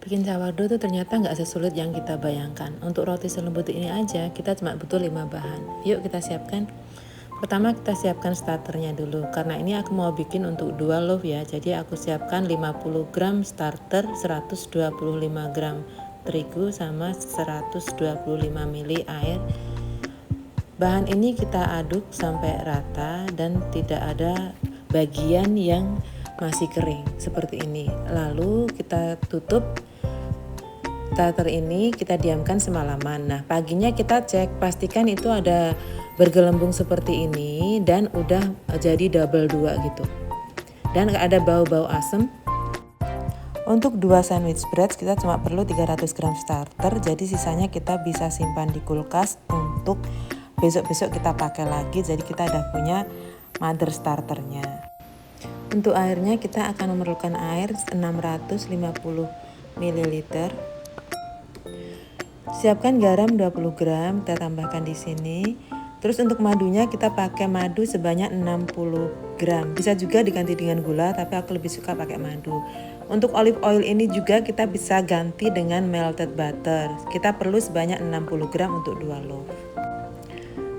Bikin sourdough tuh ternyata nggak sesulit yang kita bayangkan. Untuk roti selembut ini aja kita cuma butuh 5 bahan. Yuk kita siapkan. Pertama kita siapkan starternya dulu. Karena ini aku mau bikin untuk 2 loaf ya. Jadi aku siapkan 50 gram starter, 125 gram terigu sama 125 ml air. Bahan ini kita aduk sampai rata dan tidak ada bagian yang masih kering seperti ini. Lalu kita tutup starter ini, kita diamkan semalaman. Nah, paginya kita cek, pastikan itu ada bergelembung seperti ini dan udah jadi double 2 gitu. Dan gak ada bau-bau asem. Untuk 2 sandwich bread kita cuma perlu 300 gram starter, jadi sisanya kita bisa simpan di kulkas untuk besok-besok kita pakai lagi. Jadi kita udah punya mother starternya. Untuk airnya kita akan memerlukan air 650 ml. Siapkan garam 20 gram, kita tambahkan di sini. Terus untuk madunya kita pakai madu sebanyak 60 gram. Bisa juga diganti dengan gula, tapi aku lebih suka pakai madu. Untuk olive oil ini juga kita bisa ganti dengan melted butter. Kita perlu sebanyak 60 gram untuk 2 loaf.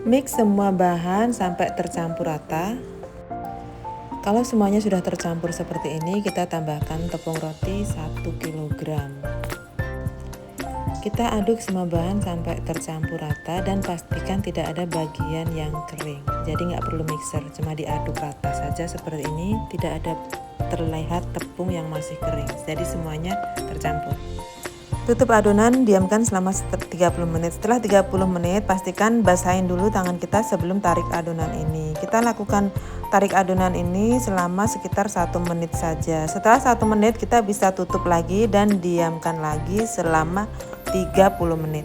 Mix semua bahan sampai tercampur rata. Kalau semuanya sudah tercampur seperti ini, kita tambahkan tepung roti 1 kg. Kita aduk semua bahan sampai tercampur rata dan pastikan tidak ada bagian yang kering. Jadi nggak perlu mixer, cuma diaduk rata saja seperti ini. Tidak ada terlihat tepung yang masih kering. Jadi semuanya tercampur. Tutup adonan, diamkan selama 30 menit. Setelah 30 menit, pastikan basahin dulu tangan kita sebelum tarik adonan ini. Kita lakukan tarik adonan ini selama sekitar 1 menit saja. Setelah 1 menit kita bisa tutup lagi dan diamkan lagi selama 30 menit.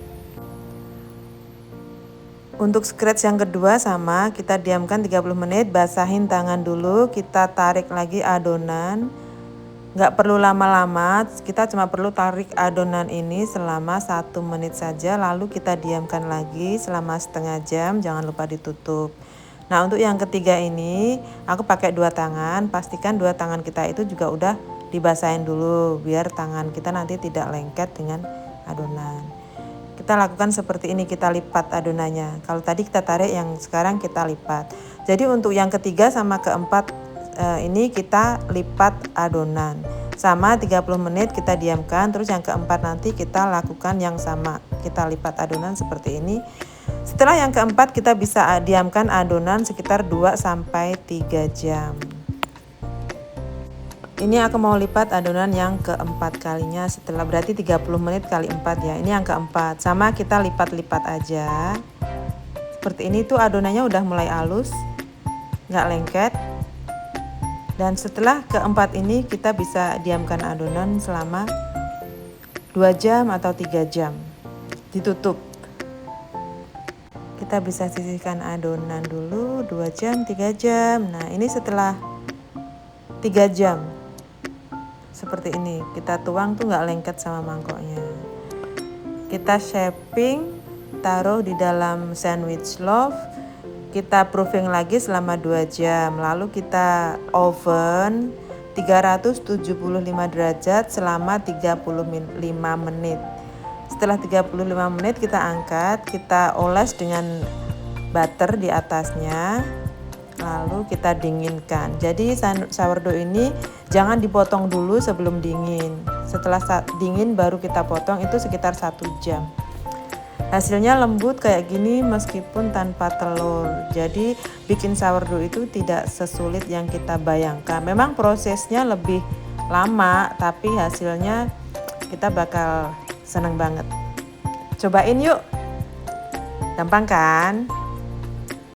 Untuk scratch yang kedua sama, kita diamkan 30 menit, basahin tangan dulu, kita tarik lagi adonan. Nggak perlu lama-lama, kita cuma perlu tarik adonan ini selama 1 menit saja, lalu kita diamkan lagi selama setengah jam, jangan lupa ditutup. Nah, untuk yang ketiga ini, aku pakai 2 tangan, pastikan 2 tangan kita itu juga udah dibasahin dulu, biar tangan kita nanti tidak lengket dengan adonan. Kita lakukan seperti ini, kita lipat adonannya. Kalau tadi kita tarik, yang sekarang kita lipat. Jadi untuk yang ketiga sama keempat ini kita lipat adonan. Sama 30 menit kita diamkan, terus yang keempat nanti kita lakukan yang sama. Kita lipat adonan seperti ini. Setelah yang keempat kita bisa diamkan adonan sekitar 2-3 jam. Ini aku mau lipat adonan yang keempat kalinya, setelah berarti 30 menit kali 4 ya. Ini yang keempat, sama kita lipat-lipat aja. Seperti ini tuh adonannya udah mulai halus, nggak lengket. Dan setelah keempat ini kita bisa diamkan adonan selama 2 jam atau 3 jam. Ditutup. Kita bisa sisihkan adonan dulu 2 jam, 3 jam. Nah, ini setelah 3 jam. Seperti ini, kita tuang tuh nggak lengket sama mangkoknya. Kita shaping, taruh di dalam sandwich loaf. Kita proofing lagi selama 2 jam. Lalu kita oven 375 derajat selama 35 menit. Setelah 35 menit kita angkat, kita oles dengan butter di atasnya. Lalu kita dinginkan. Jadi sourdough ini jangan dipotong dulu sebelum dingin. Setelah dingin baru kita potong, itu sekitar 1 jam. Hasilnya lembut kayak gini meskipun tanpa telur. Jadi bikin sourdough itu tidak sesulit yang kita bayangkan. Memang prosesnya lebih lama, tapi hasilnya kita bakal seneng banget. Cobain yuk. Gampang kan?